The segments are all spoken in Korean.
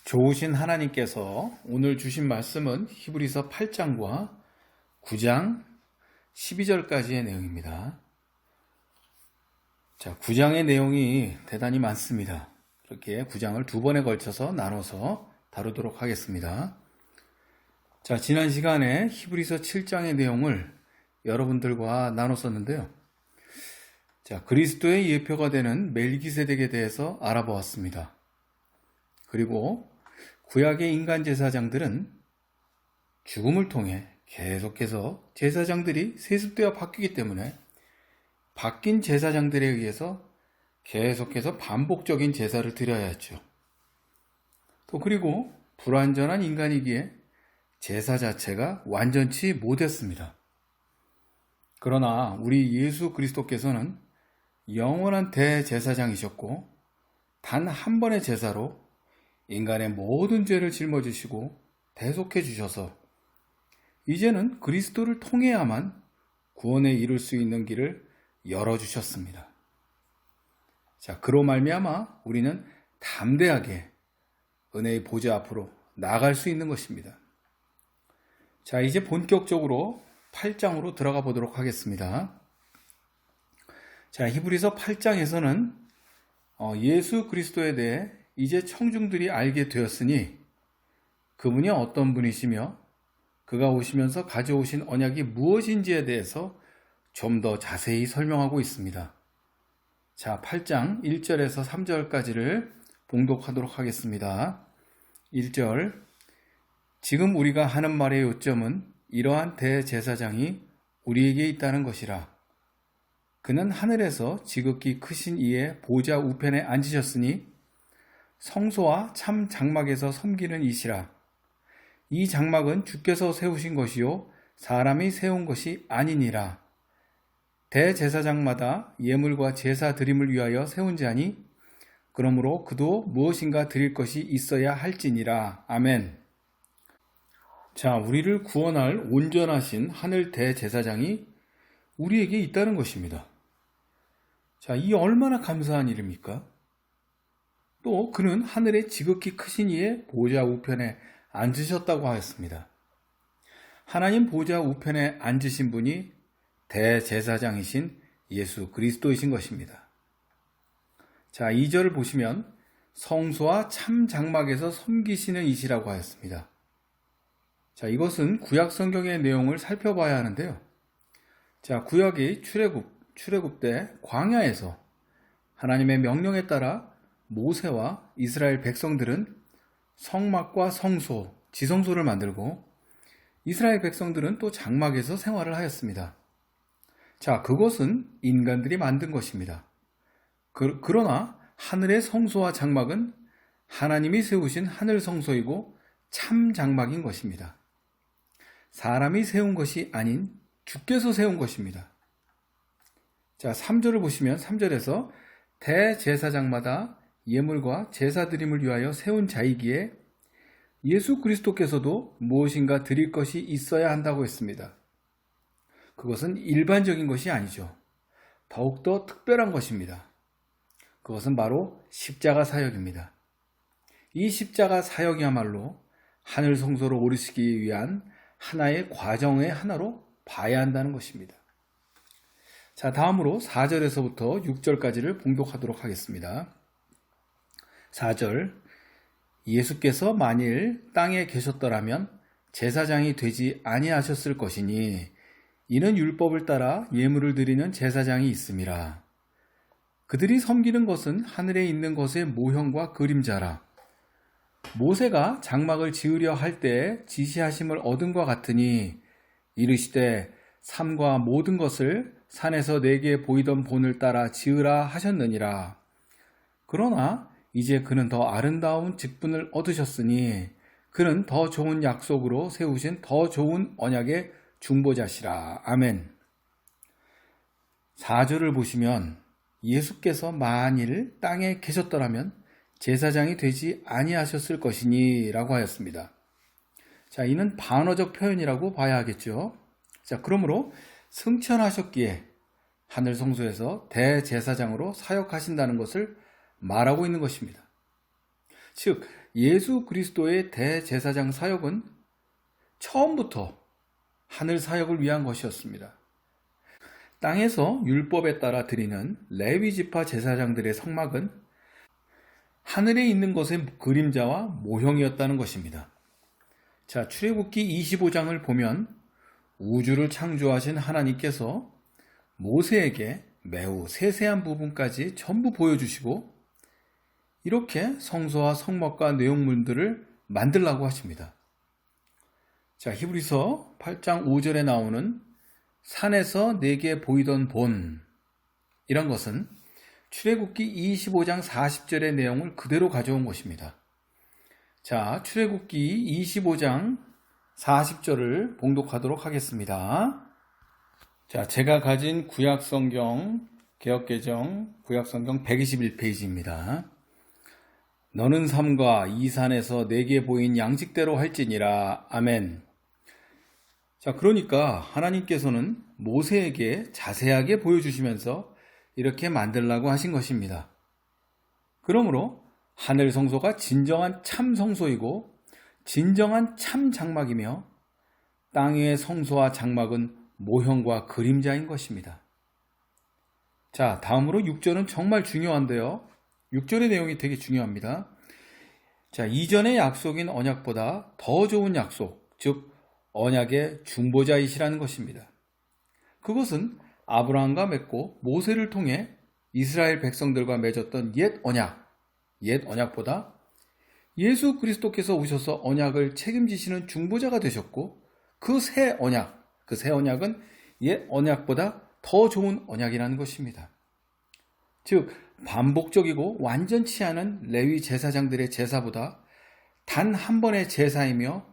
좋으신 하나님께서 오늘 주신 말씀은 히브리서 8장과 9장 12절까지의 내용입니다. 자, 9장의 내용이 대단히 많습니다. 그렇게 9장을 두 번에 걸쳐서 나눠서 다루도록 하겠습니다. 자, 지난 시간에 히브리서 7장의 내용을 여러분들과 나눴었는데요. 자, 그리스도의 예표가 되는 멜기세덱에 대해서 알아보았습니다. 그리고 구약의 인간 제사장들은 죽음을 통해 계속해서 제사장들이 세습되어 바뀌기 때문에 바뀐 제사장들에 의해서 계속해서 반복적인 제사를 드려야 했죠. 또 그리고 불완전한 인간이기에 제사 자체가 완전치 못했습니다. 그러나 우리 예수 그리스도께서는 영원한 대제사장이셨고 단 한 번의 제사로 인간의 모든 죄를 짊어지시고 대속해 주셔서 이제는 그리스도를 통해야만 구원에 이를 수 있는 길을 열어주셨습니다. 자, 그로 말미암아 우리는 담대하게 은혜의 보좌 앞으로 나아갈 수 있는 것입니다. 자, 이제 본격적으로 8장으로 들어가 보도록 하겠습니다. 자, 히브리서 8장에서는 예수 그리스도에 대해 이제 청중들이 알게 되었으니 그분이 어떤 분이시며 그가 오시면서 가져오신 언약이 무엇인지에 대해서 좀 더 자세히 설명하고 있습니다. 자, 8장 1절에서 3절까지를 봉독하도록 하겠습니다. 1절, 지금 우리가 하는 말의 요점은 이러한 대제사장이 우리에게 있다는 것이라. 그는 하늘에서 지극히 크신 이의 보좌 우편에 앉으셨으니 성소와 참 장막에서 섬기는 이시라. 이 장막은 주께서 세우신 것이요 사람이 세운 것이 아니니라. 대제사장마다 예물과 제사 드림을 위하여 세운 자니 그러므로 그도 무엇인가 드릴 것이 있어야 할지니라. 아멘. 자, 우리를 구원할 온전하신 하늘 대제사장이 우리에게 있다는 것입니다. 자, 이 얼마나 감사한 일입니까? 또 그는 하늘에 지극히 크신 이의 보좌 우편에 앉으셨다고 하였습니다. 하나님 보좌 우편에 앉으신 분이 대제사장이신 예수 그리스도이신 것입니다. 자, 2절을 보시면 성소와 참 장막에서 섬기시는 이시라고 하였습니다. 자, 이것은 구약 성경의 내용을 살펴봐야 하는데요. 자, 구약의 출애굽 때 광야에서 하나님의 명령에 따라 모세와 이스라엘 백성들은 성막과 성소, 지성소를 만들고 이스라엘 백성들은 또 장막에서 생활을 하였습니다. 자, 그것은 인간들이 만든 것입니다. 그러나 하늘의 성소와 장막은 하나님이 세우신 하늘 성소이고 참 장막인 것입니다. 사람이 세운 것이 아닌 주께서 세운 것입니다. 자, 3절을 보시면 3절에서 대제사장마다 예물과 제사 드림을 위하여 세운 자이기에 예수 그리스도께서도 무엇인가 드릴 것이 있어야 한다고 했습니다. 그것은 일반적인 것이 아니죠. 더욱더 특별한 것입니다. 그것은 바로 십자가 사역입니다. 이 십자가 사역이야말로 하늘 성소로 오르시기 위한 하나의 과정의 하나로 봐야 한다는 것입니다. 자, 다음으로 4절에서부터 6절까지를 봉독하도록 하겠습니다. 4절, 예수께서 만일 땅에 계셨더라면 제사장이 되지 아니하셨을 것이니 이는 율법을 따라 예물을 드리는 제사장이 있음이라. 그들이 섬기는 것은 하늘에 있는 것의 모형과 그림자라. 모세가 장막을 지으려 할 때 지시하심을 얻은과 같으니 이르시되 산과 모든 것을 산에서 내게 보이던 본을 따라 지으라 하셨느니라. 그러나 이제 그는 더 아름다운 직분을 얻으셨으니 그는 더 좋은 약속으로 세우신 더 좋은 언약의 중보자시라. 아멘. 4절을 보시면 예수께서 만일 땅에 계셨더라면 제사장이 되지 아니하셨을 것이니 라고 하였습니다. 자, 이는 반어적 표현이라고 봐야 하겠죠. 자, 그러므로 승천하셨기에 하늘 성소에서 대제사장으로 사역하신다는 것을 말하고 있는 것입니다. 즉 예수 그리스도의 대제사장 사역은 처음부터 하늘 사역을 위한 것이었습니다. 땅에서 율법에 따라 드리는 레위 지파 제사장들의 성막은 하늘에 있는 것의 그림자와 모형이었다는 것입니다. 자, 출애굽기 25장을 보면 우주를 창조하신 하나님께서 모세에게 매우 세세한 부분까지 전부 보여주시고 이렇게 성소와 성막과 내용물들을 만들라고 하십니다. 자, 히브리서 8장 5절에 나오는 산에서 내게 보이던 본 이런 것은 출애굽기 25장 40절의 내용을 그대로 가져온 것입니다. 자, 출애굽기 25장 40절을 봉독하도록 하겠습니다. 자, 제가 가진 구약성경, 개역개정 구약성경 121페이지입니다. 너는 삼가 이 산에서 내게 보인 양식대로 할지니라. 아멘. 자, 그러니까 하나님께서는 모세에게 자세하게 보여주시면서 이렇게 만들라고 하신 것입니다. 그러므로 하늘 성소가 진정한 참 성소이고 진정한 참 장막이며 땅 위의 성소와 장막은 모형과 그림자인 것입니다. 자, 다음으로 6절은 정말 중요한데요. 6절의 내용이 되게 중요합니다. 자, 이전의 약속인 언약보다 더 좋은 약속, 즉 언약의 중보자이시라는 것입니다. 그것은 아브라함과 맺고 모세를 통해 이스라엘 백성들과 맺었던 옛 언약보다 예수 그리스도께서 오셔서 언약을 책임지시는 중보자가 되셨고 그 새 언약은 옛 언약보다 더 좋은 언약이라는 것입니다. 즉 반복적이고 완전치 않은 레위 제사장들의 제사보다 단 한 번의 제사이며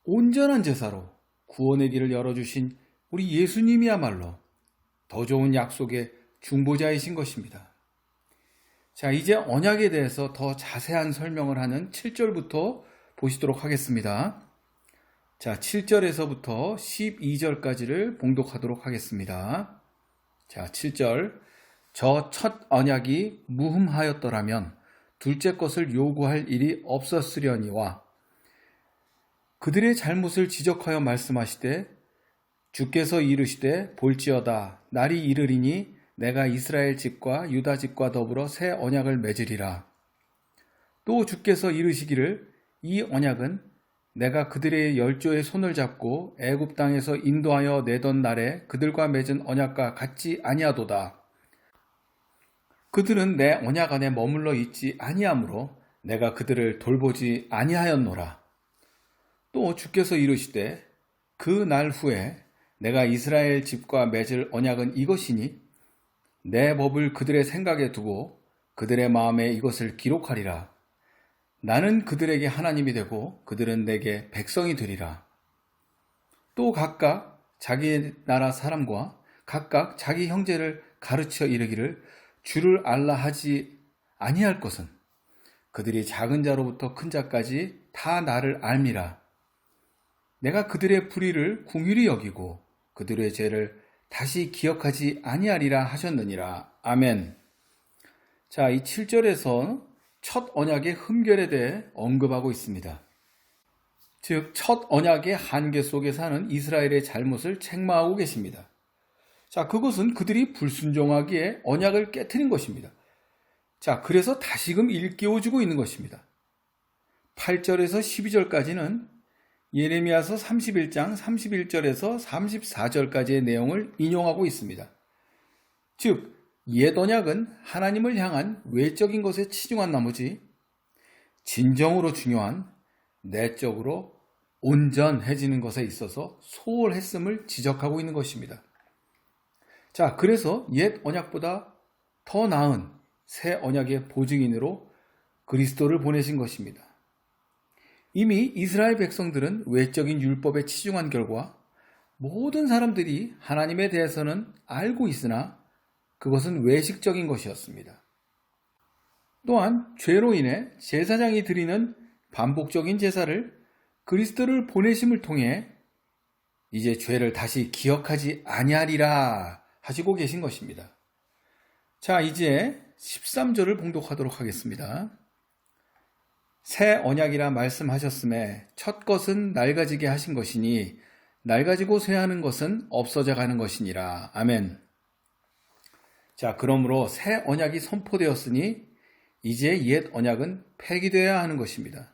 온전한 제사로 구원의 길을 열어주신 우리 예수님이야말로 더 좋은 약속의 중보자이신 것입니다. 자, 이제 언약에 대해서 더 자세한 설명을 하는 7절부터 보시도록 하겠습니다. 자, 7절에서부터 12절까지를 봉독하도록 하겠습니다. 자, 7절. 저 첫 언약이 무흠하였더라면 둘째 것을 요구할 일이 없었으려니와 그들의 잘못을 지적하여 말씀하시되 주께서 이르시되 볼지어다 날이 이르리니 내가 이스라엘 집과 유다 집과 더불어 새 언약을 맺으리라. 또 주께서 이르시기를 이 언약은 내가 그들의 열조의 손을 잡고 애굽 땅에서 인도하여 내던 날에 그들과 맺은 언약과 같지 아니하도다. 그들은 내 언약 안에 머물러 있지 아니하므로 내가 그들을 돌보지 아니하였노라. 또 주께서 이르시되 그 날 후에 내가 이스라엘 집과 맺을 언약은 이것이니 내 법을 그들의 생각에 두고 그들의 마음에 이것을 기록하리라. 나는 그들에게 하나님이 되고 그들은 내게 백성이 되리라. 또 각각 자기 나라 사람과 각각 자기 형제를 가르쳐 이르기를 주를 알라 하지 아니할 것은 그들이 작은 자로부터 큰 자까지 다 나를 알미라. 내가 그들의 불의를 궁휼히 여기고 그들의 죄를 다시 기억하지 아니하리라 하셨느니라. 아멘. 자, 이 7절에서 첫 언약의 흠결에 대해 언급하고 있습니다. 즉, 첫 언약의 한계 속에 사는 이스라엘의 잘못을 책망하고 계십니다. 자, 그것은 그들이 불순종하기에 언약을 깨트린 것입니다. 자, 그래서 다시금 일깨워주고 있는 것입니다. 8절에서 12절까지는 예레미야서 31장 31절에서 34절까지의 내용을 인용하고 있습니다. 즉, 옛 언약은 하나님을 향한 외적인 것에 치중한 나머지 진정으로 중요한 내적으로 온전해지는 것에 있어서 소홀했음을 지적하고 있는 것입니다. 자, 그래서 옛 언약보다 더 나은 새 언약의 보증인으로 그리스도를 보내신 것입니다. 이미 이스라엘 백성들은 외적인 율법에 치중한 결과 모든 사람들이 하나님에 대해서는 알고 있으나 그것은 외식적인 것이었습니다. 또한 죄로 인해 제사장이 드리는 반복적인 제사를 그리스도를 보내심을 통해 이제 죄를 다시 기억하지 아니하리라 하시고 계신 것입니다. 자, 이제 13절을 봉독하도록 하겠습니다. 새 언약이라 말씀하셨음에 첫 것은 낡아지게 하신 것이니 낡아지고 쇠하는 것은 없어져 가는 것이니라. 아멘. 자, 그러므로 새 언약이 선포되었으니 이제 옛 언약은 폐기되어야 하는 것입니다.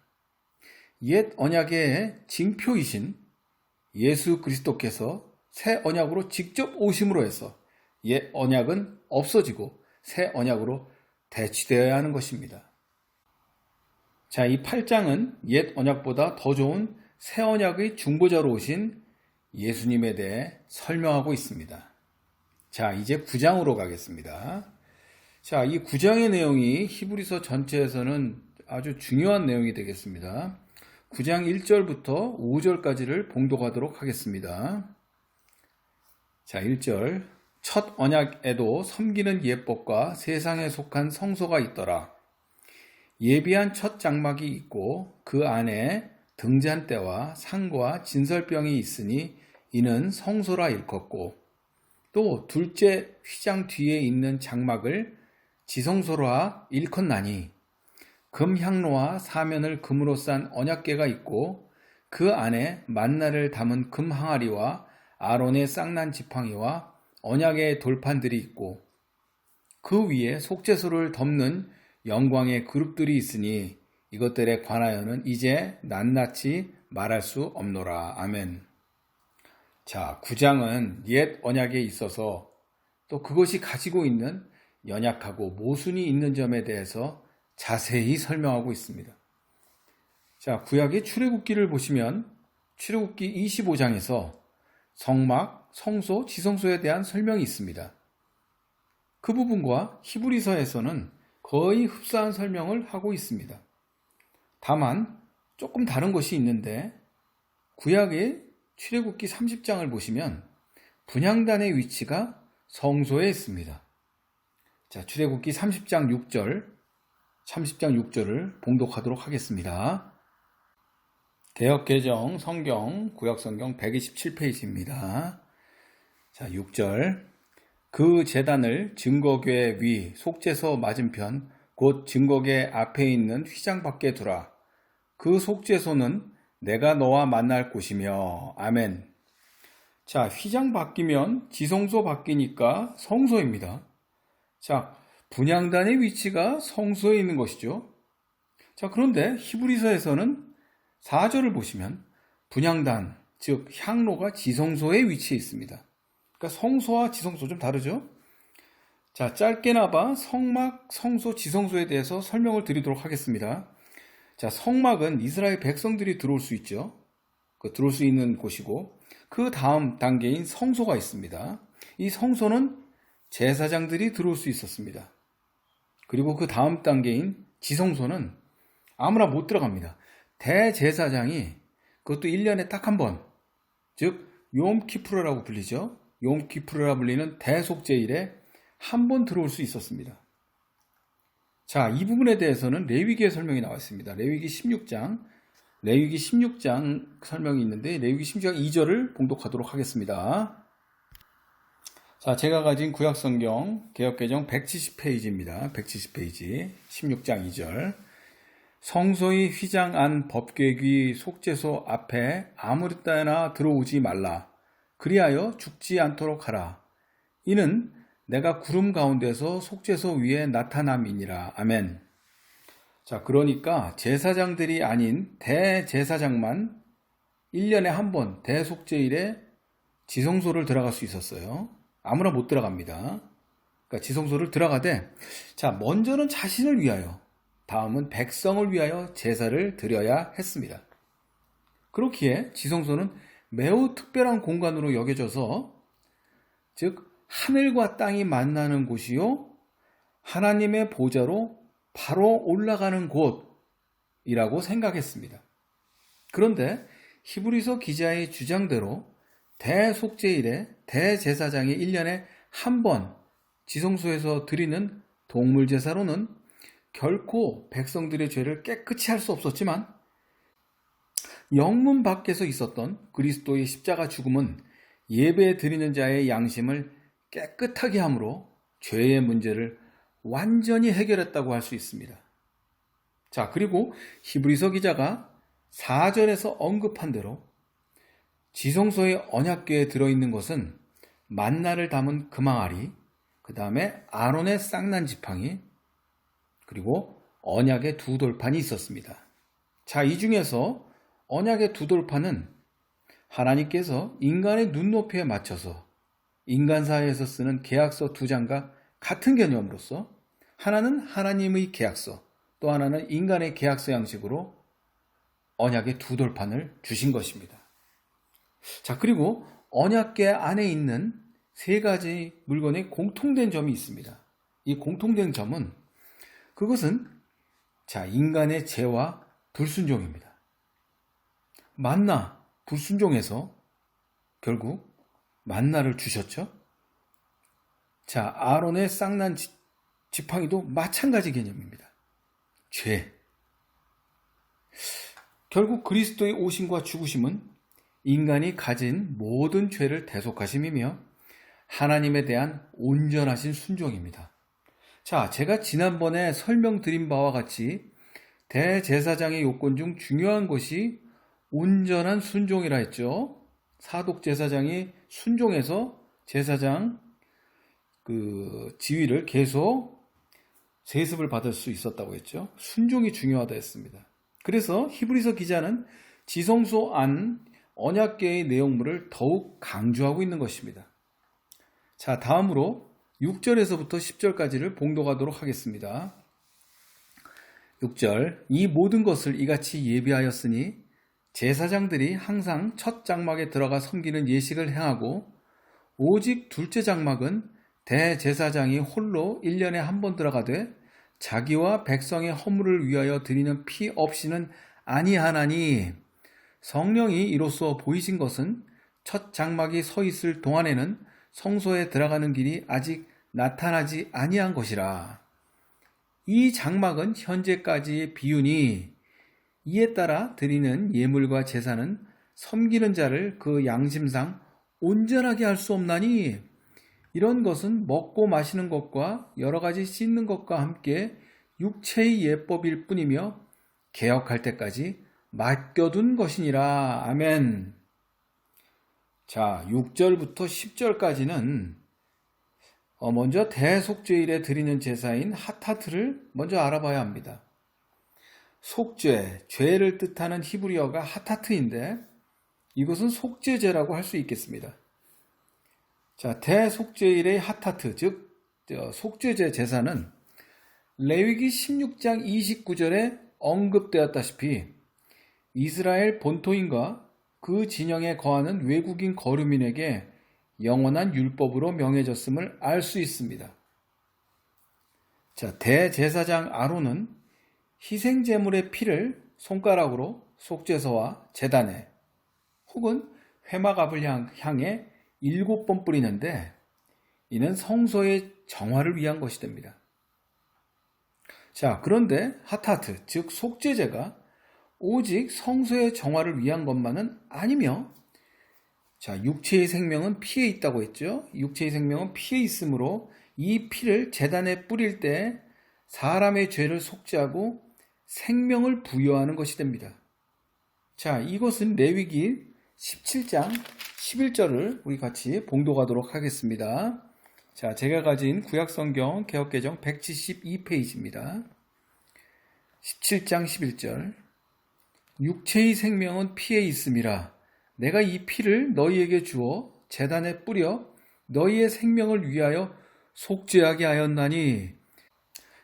옛 언약의 징표이신 예수 그리스도께서 새 언약으로 직접 오심으로 해서 옛 언약은 없어지고 새 언약으로 대치되어야 하는 것입니다. 자, 이 8장은 옛 언약보다 더 좋은 새 언약의 중보자로 오신 예수님에 대해 설명하고 있습니다. 자, 이제 9장으로 가겠습니다. 자, 이 9장의 내용이 히브리서 전체에서는 아주 중요한 내용이 되겠습니다. 9장 1절부터 5절까지를 봉독하도록 하겠습니다. 자, 1절. 첫 언약에도 섬기는 예법과 세상에 속한 성소가 있더라. 예비한 첫 장막이 있고 그 안에 등잔대와 상과 진설병이 있으니 이는 성소라 일컫고 또 둘째 휘장 뒤에 있는 장막을 지성소라 일컫나니 금향로와 사면을 금으로 싼 언약궤가 있고 그 안에 만나를 담은 금 항아리와 아론의 쌍난 지팡이와 언약의 돌판들이 있고 그 위에 속죄소를 덮는 영광의 그룹들이 있으니 이것들에 관하여는 이제 낱낱이 말할 수 없노라. 아멘. 자, 9장은 옛 언약에 있어서 또 그것이 가지고 있는 연약하고 모순이 있는 점에 대해서 자세히 설명하고 있습니다. 자, 구약의 출애굽기를 보시면 출애굽기 25장에서 성막, 성소, 지성소에 대한 설명이 있습니다. 그 부분과 히브리서에서는 거의 흡사한 설명을 하고 있습니다. 다만 조금 다른 것이 있는데 구약의 출애굽기 30장을 보시면 분향단의 위치가 성소에 있습니다. 자, 출애굽기 30장 6절을 봉독하도록 하겠습니다. 개역개정 성경 구약성경 127페이지입니다. 자, 6절. 그 제단을 증거궤 위 속죄소 맞은편 곧 증거궤 앞에 있는 휘장 밖에 두라. 그 속죄소는 내가 너와 만날 곳이며. 아멘. 자, 휘장 바뀌면 지성소 바뀌니까 성소입니다. 자, 분향단의 위치가 성소에 있는 것이죠. 자, 그런데 히브리서에서는 4절을 보시면 분향단, 즉 향로가 지성소에 위치해 있습니다. 그러니까 성소와 지성소 좀 다르죠? 자, 짧게나마 성막, 성소, 지성소에 대해서 설명을 드리도록 하겠습니다. 자, 성막은 이스라엘 백성들이 들어올 수 있죠. 들어올 수 있는 곳이고 그 다음 단계인 성소가 있습니다. 이 성소는 제사장들이 들어올 수 있었습니다. 그리고 그 다음 단계인 지성소는 아무나 못 들어갑니다. 대제사장이 그것도 1년에 딱 한 번, 즉 욤키푸르라고 불리죠. 욤키푸르라 불리는 대속죄일에 한 번 들어올 수 있었습니다. 자, 이 부분에 대해서는 레위기의 설명이 나와 있습니다. 레위기 16장 설명이 있는데 레위기 16장 2절을 봉독하도록 하겠습니다. 자, 제가 가진 구약성경 개역개정 170페이지입니다. 170페이지 16장 2절. 성소의 휘장 안 법궤귀 속죄소 앞에 아무리 때나 들어오지 말라. 그리하여 죽지 않도록 하라. 이는 내가 구름 가운데서 속죄소 위에 나타남이니라. 아멘. 자, 그러니까 제사장들이 아닌 대제사장만 1년에 한 번 대속죄일에 지성소를 들어갈 수 있었어요. 아무나 못 들어갑니다. 그러니까 지성소를 들어가되, 자, 먼저는 자신을 위하여, 다음은 백성을 위하여 제사를 드려야 했습니다. 그렇기에 지성소는 매우 특별한 공간으로 여겨져서, 즉 하늘과 땅이 만나는 곳이요 하나님의 보좌로 바로 올라가는 곳이라고 생각했습니다. 그런데 히브리서 기자의 주장대로 대속죄일에 대제사장이 1년에 한 번 지성소에서 드리는 동물제사로는 결코 백성들의 죄를 깨끗이 할 수 없었지만 영문 밖에서 있었던 그리스도의 십자가 죽음은 예배 드리는 자의 양심을 깨끗하게 함으로 죄의 문제를 완전히 해결했다고 할 수 있습니다. 자, 그리고 히브리서 기자가 4절에서 언급한 대로 지성소의 언약궤에 들어있는 것은 만나를 담은 금항아리, 그 다음에 아론의 쌍난 지팡이, 그리고 언약의 두 돌판이 있었습니다. 자, 이 중에서 언약의 두 돌판은 하나님께서 인간의 눈높이에 맞춰서 인간 사회에서 쓰는 계약서 두 장과 같은 개념으로서 하나는 하나님의 계약서, 또 하나는 인간의 계약서 양식으로 언약의 두 돌판을 주신 것입니다. 자, 그리고 언약궤 안에 있는 세 가지 물건의 공통된 점이 있습니다. 이 공통된 점은 그것은 인간의 죄와 불순종입니다. 만나 불순종해서 결국 만나를 주셨죠. 자, 아론의 쌍난 지팡이도 마찬가지 개념입니다. 죄. 결국 그리스도의 오심과 죽으심은 인간이 가진 모든 죄를 대속하심이며 하나님에 대한 온전하신 순종입니다. 자, 제가 지난번에 설명드린 바와 같이 대제사장의 요건 중 중요한 것이 온전한 순종이라 했죠. 사독 제사장이 순종해서 제사장 지위를 계속 세습을 받을 수 있었다고 했죠. 순종이 중요하다 했습니다. 그래서 히브리서 기자는 지성소 안 언약궤의 내용물을 더욱 강조하고 있는 것입니다. 자, 다음으로 6절에서부터 10절까지를 봉독하도록 하겠습니다. 6절, 이 모든 것을 이같이 예비하였으니 제사장들이 항상 첫 장막에 들어가 섬기는 예식을 행하고 오직 둘째 장막은 대제사장이 홀로 1년에 한 번 들어가되 자기와 백성의 허물을 위하여 드리는 피 없이는 아니하나니, 성령이 이로써 보이신 것은 첫 장막이 서 있을 동안에는 성소에 들어가는 길이 아직 나타나지 아니한 것이라. 이 장막은 현재까지의 비유니 이에 따라 드리는 예물과 제사는 섬기는 자를 그 양심상 온전하게 할 수 없나니, 이런 것은 먹고 마시는 것과 여러 가지 씻는 것과 함께 육체의 예법일 뿐이며 개혁할 때까지 맡겨둔 것이니라. 아멘. 자, 6절부터 10절까지는 먼저 대속죄일에 드리는 제사인 하타트를 먼저 알아봐야 합니다. 속죄, 죄를 뜻하는 히브리어가 하타트인데 이것은 속죄제라고 할 수 있겠습니다. 자, 대속죄일의 하타트, 즉 속죄제 제사는 레위기 16장 29절에 언급되었다시피 이스라엘 본토인과 그 진영에 거하는 외국인 거류민에게 영원한 율법으로 명해졌음을 알 수 있습니다. 자, 대제사장 아론은 희생제물의 피를 손가락으로 속죄소와 제단에 혹은 회막앞을 향해 7번 뿌리는데 이는 성소의 정화를 위한 것이 됩니다. 자, 그런데 하타트, 즉 속죄제가 오직 성소의 정화를 위한 것만은 아니며, 자, 육체의 생명은 피에 있다고 했죠. 육체의 생명은 피에 있으므로 이 피를 제단에 뿌릴 때 사람의 죄를 속죄하고 생명을 부여하는 것이 됩니다. 자, 이것은 레위기 17장 11절을 우리 같이 봉독하도록 하겠습니다. 자, 제가 가진 구약성경 개역개정 172페이지입니다. 17장 11절, 육체의 생명은 피에 있음이라. 내가 이 피를 너희에게 주어 제단에 뿌려 너희의 생명을 위하여 속죄하게 하였나니,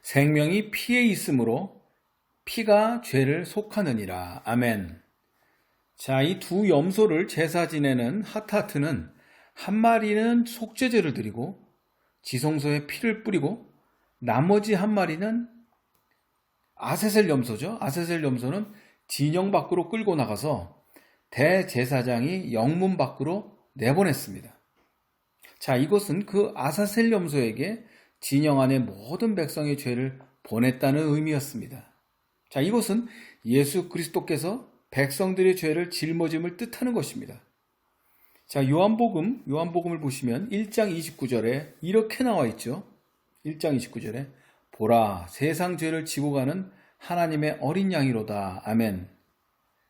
생명이 피에 있으므로 피가 죄를 속하느니라. 아멘. 자, 이 두 염소를 제사 지내는 하타트는 한 마리는 속죄제를 드리고 지성소에 피를 뿌리고 나머지 한 마리는 아세셀 염소죠. 아세셀 염소는 진영 밖으로 끌고 나가서 대제사장이 영문 밖으로 내보냈습니다. 자, 이것은 그 아사셀 염소에게 진영 안의 모든 백성의 죄를 보냈다는 의미였습니다. 자, 이것은 예수 그리스도께서 백성들의 죄를 짊어짐을 뜻하는 것입니다. 자, 요한복음을 보시면 1장 29절에 이렇게 나와 있죠. 1장 29절에 보라, 세상 죄를 지고 가는 하나님의 어린 양이로다. 아멘.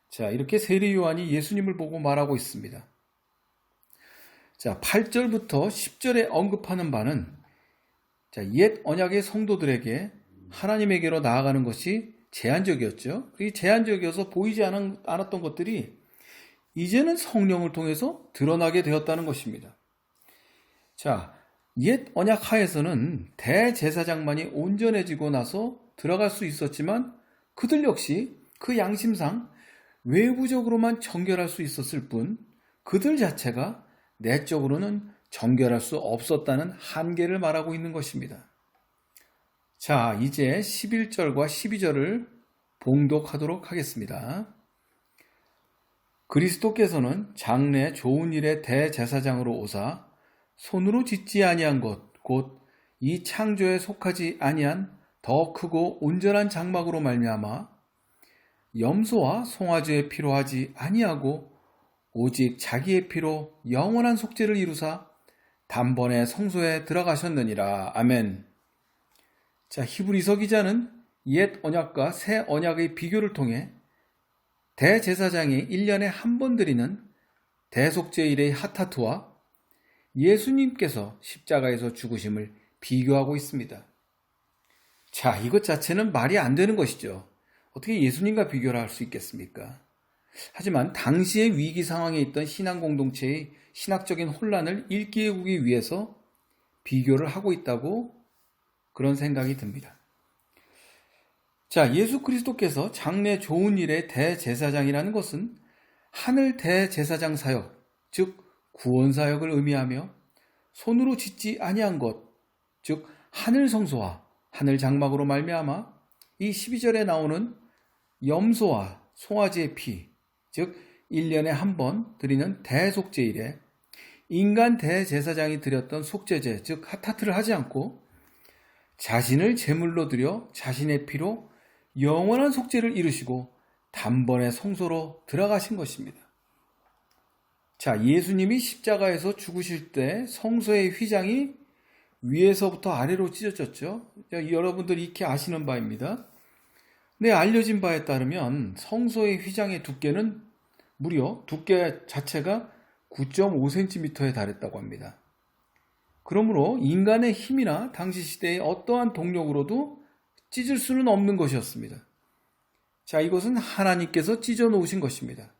자, 이렇게 세례 요한이 예수님을 보고 말하고 있습니다. 자, 8절부터 10절에 언급하는 바는 옛 언약의 성도들에게 하나님에게로 나아가는 것이 제한적이었죠. 이 제한적이어서 보이지 않았던 것들이 이제는 성령을 통해서 드러나게 되었다는 것입니다. 자, 옛 언약 하에서는 대제사장만이 온전해지고 나서 들어갈 수 있었지만 그들 역시 그 양심상 외부적으로만 정결할 수 있었을 뿐 그들 자체가 내적으로는 정결할 수 없었다는 한계를 말하고 있는 것입니다. 자, 이제 11절과 12절을 봉독하도록 하겠습니다. 그리스도께서는 장래 좋은 일의 대제사장으로 오사 손으로 짓지 아니한 것 곧 이 창조에 속하지 아니한 더 크고 온전한 장막으로 말미암아 염소와 송아지의 피로 하지 아니하고 오직 자기의 피로 영원한 속죄를 이루사 단번에 성소에 들어가셨느니라. 아멘. 자, 히브리서 기자는 옛 언약과 새 언약의 비교를 통해 대제사장이 1년에 한 번 드리는 대속죄일의 하타트와 예수님께서 십자가에서 죽으심을 비교하고 있습니다. 자, 이것 자체는 말이 안 되는 것이죠. 어떻게 예수님과 비교를 할 수 있겠습니까? 하지만 당시의 위기 상황에 있던 신앙 공동체의 신학적인 혼란을 일깨우기 위해서 비교를 하고 있다고 그런 생각이 듭니다. 자, 예수 그리스도께서 장래 좋은 일의 대제사장이라는 것은 하늘 대제사장 사역, 즉 구원 사역을 의미하며 손으로 짓지 아니한 것, 즉 하늘 성소와 하늘 장막으로 말미암아 이 12절에 나오는 염소와 송아지의 피, 즉 1년에 한 번 드리는 대속죄일에 인간 대제사장이 드렸던 속죄제, 즉 하타트를 하지 않고 자신을 제물로 드려 자신의 피로 영원한 속죄를 이루시고 단번에 성소로 들어가신 것입니다. 자, 예수님이 십자가에서 죽으실 때 성소의 휘장이 위에서부터 아래로 찢어졌죠. 여러분들이 익히 아시는 바입니다. 네, 알려진 바에 따르면 성소의 휘장의 두께는 무려 두께 자체가 9.5cm에 달했다고 합니다. 그러므로 인간의 힘이나 당시 시대의 어떠한 동력으로도 찢을 수는 없는 것이었습니다. 자, 이것은 하나님께서 찢어 놓으신 것입니다.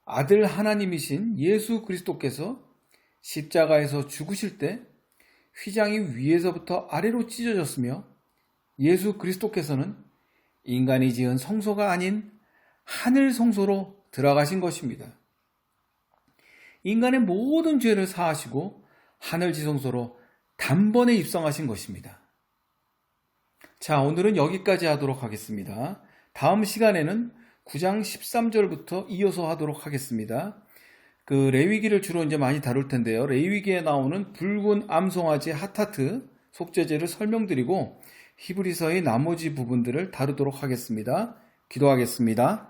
아들 하나님이신 예수 그리스도께서 십자가에서 죽으실 때 휘장이 위에서부터 아래로 찢어졌으며 예수 그리스도께서는 인간이 지은 성소가 아닌 하늘 성소로 들어가신 것입니다. 인간의 모든 죄를 사하시고 하늘 지성소로 단번에 입성하신 것입니다. 자, 오늘은 여기까지 하도록 하겠습니다. 다음 시간에는 9장 13절부터 이어서 하도록 하겠습니다. 그 레위기를 주로 이제 많이 다룰 텐데요. 레위기에 나오는 붉은 암송아지 하타트 속죄제를 설명드리고 히브리서의 나머지 부분들을 다루도록 하겠습니다. 기도하겠습니다.